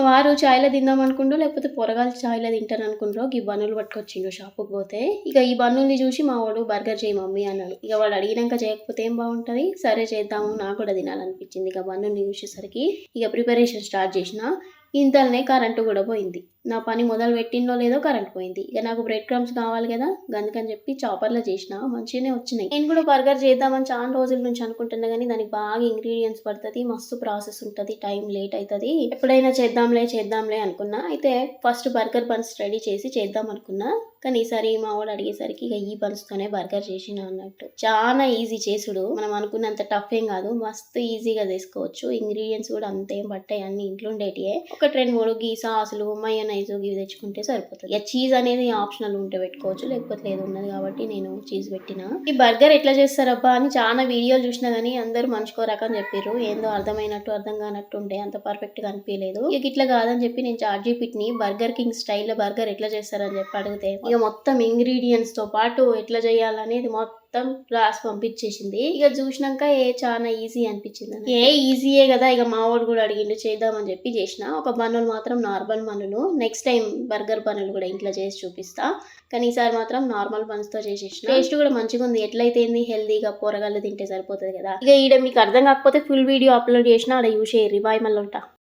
వారు చాయ్‌లో తిందాం అనుకుండో, లేకపోతే పొరగాళ్ళు చాయ్‌లో తింటారనుకుండ్రో ఈ బన్నులు పట్టుకొచ్చిండు షాపుకి పోతే. ఇక ఈ బన్నుల్ని చూసి మా వోడు బర్గర్ చెయ్యి మమ్మీ అన్నాడు. ఇక వాడు అడిగినాక చేయకపోతే ఏం బాగుంటది. సరే చేద్దాము, నాకు కూడా తినాలనిపించింది. ఇక బన్నుల్ని చూసేసరికి ఇక ప్రిపరేషన్ స్టార్ట్ చేసిన. ఇంతలోనే కరెంటు కూడా పోయింది. నా పని మొదలు పెట్టిందో లేదో కరెంట్ పోయింది. ఇక నాకు బ్రెడ్ క్రమ్స్ కావాలి కదా, అందుకని చెప్పి చాపర్లో చేసిన. మంచిగానే వచ్చినాయి. నేను కూడా బర్గర్ చేద్దామని చాలా రోజుల నుంచి అనుకుంటున్నా కానీ దానికి బాగా ఇంగ్రీడియంట్స్ పడుతుంది, మస్తు ప్రాసెస్ ఉంటుంది, టైం లేట్ అవుతుంది. ఎప్పుడైనా చేద్దాంలే అనుకున్నా. అయితే ఫస్ట్ బర్గర్ బన్స్ రెడీ చేసి చేద్దాం అనుకున్నా. కానీ ఈసారి మా వాడు అడిగేసరికి ఇక ఈ బన్స్తోనే బర్గర్ చేసిన అన్నట్టు. చాలా ఈజీ చేసుడు, మనం అనుకున్నంత టఫ్ ఏం కాదు, మస్తు ఈజీగా చేసుకోవచ్చు. ఇంగ్రీడియంట్స్ కూడా అంతేం పట్టాయి, అన్ని ఇంట్లో ఉండేటియే. ఒక 2-3 గీ సాసులు, మయోనైజ్ ఇవి తెచ్చుకుంటే సరిపోతుంది. ఇక చీజ్ అనేది ఆప్షనల్ ఉంటే పెట్టుకోవచ్చు, లేకపోతే లేదు ఉన్నది కాబట్టి నేను చీజ్ పెట్టిన. ఈ బర్గర్ ఎట్లా చేస్తారబ్బా అని చాలా వీడియోలు చూసినా కానీ అందరూ మంచుకో రకం చెప్పారు. ఏందో అర్థమైనట్టు అర్థం కానట్టు ఉంటే అంత పర్ఫెక్ట్ గా అనిపించలేదు. ఇక ఇట్లా కాదని చెప్పి నేను చాట్‌జీపీటీని బర్గర్ కింగ్ స్టైల్లో బర్గర్ ఎట్లా చేస్తారని చెప్పి అడిగితే ఇక మొత్తం ఇంగ్రీడియంట్స్ తో పాటు ఎట్లా చేయాలనేది మొత్తం రాసి పంపించేసింది. ఇక చూసినాక చాలా ఈజీ అనిపించింది. ఈజీయే కదా, ఇక మావాడు కూడా అడిగిండు చేద్దామని చెప్పి చేసిన. ఒక బన్నులు మాత్రం నార్మల్ బన్నులు, నెక్స్ట్ టైం బర్గర్ బన్నులు కూడా ఇంట్లో చేసి చూపిస్తా. కానీ ఈసారి మాత్రం నార్మల్ బన్స్ తో చేసేసిన. టేస్ట్ కూడా మంచిగా ఉంది. ఎట్లయితే హెల్దీగా పోరగాళ్ళు తింటే సరిపోతుంది కదా. ఇక ఈడ మీకు అర్థం కాకపోతే ఫుల్ వీడియో అప్లోడ్ చేసిన, ఆడ చూసేయండి. బాయ్, మళ్ళీ ఉంటా.